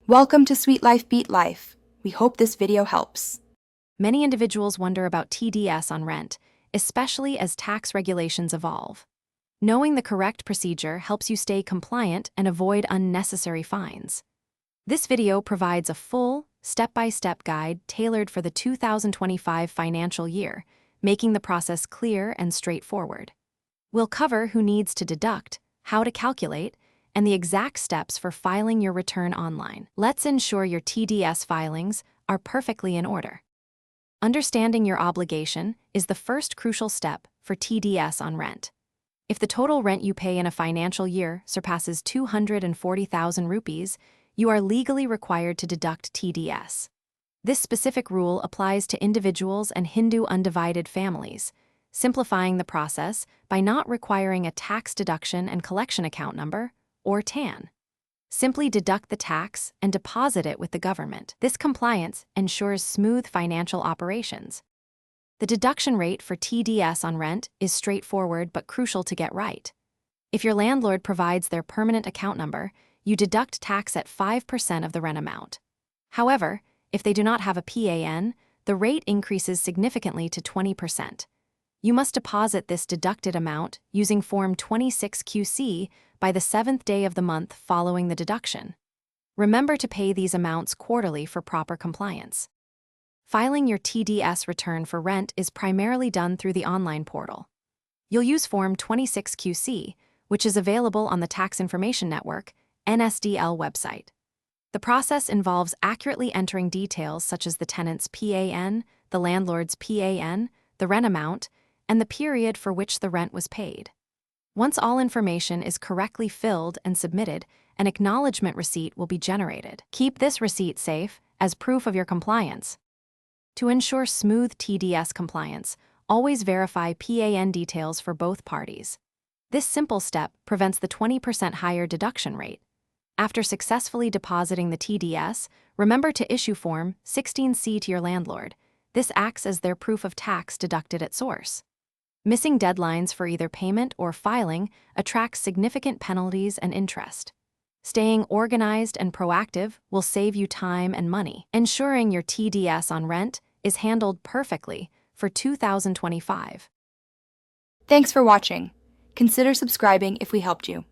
Welcome to Sweet Life Beat Life. We hope this video helps. Many individuals wonder about TDS on rent, especially as tax regulations evolve. Knowing the correct procedure helps you stay compliant and avoid unnecessary fines. This video provides a full, step-by-step guide tailored for the 2025 financial year, making the process clear and straightforward. We'll cover who needs to deduct, how to calculate, and the exact steps for filing your return online. Let's ensure your TDS filings are perfectly in order. Understanding your obligation is the first crucial step for TDS on rent. If the total rent you pay in a financial year surpasses 240,000 rupees, you are legally required to deduct TDS. This specific rule applies to individuals and Hindu undivided families, simplifying the process by not requiring a tax deduction and collection account number, or TAN. Simply deduct the tax and deposit it with the government. This compliance ensures smooth financial operations. The deduction rate for TDS on rent is straightforward but crucial to get right. If your landlord provides their permanent account number, you deduct tax at 5% of the rent amount. However, if they do not have a PAN, the rate increases significantly to 20%. You must deposit this deducted amount using Form 26QC by the 7th day of the month following the deduction. Remember to pay these amounts quarterly for proper compliance. Filing your TDS return for rent is primarily done through the online portal. You'll use Form 26QC, which is available on the Tax Information Network, NSDL website. The process involves accurately entering details such as the tenant's PAN, the landlord's PAN, the rent amount, and the period for which the rent was paid. Once all information is correctly filled and submitted, an acknowledgement receipt will be generated. Keep this receipt safe as proof of your compliance. To ensure smooth TDS compliance, always verify PAN details for both parties. This simple step prevents the 20% higher deduction rate. After successfully depositing the TDS, remember to issue Form 16C to your landlord. This acts as their proof of tax deducted at source. Missing deadlines for either payment or filing attracts significant penalties and interest. Staying organized and proactive will save you time and money, ensuring your TDS on rent is handled perfectly for 2025. Thanks for watching. Consider subscribing if we helped you.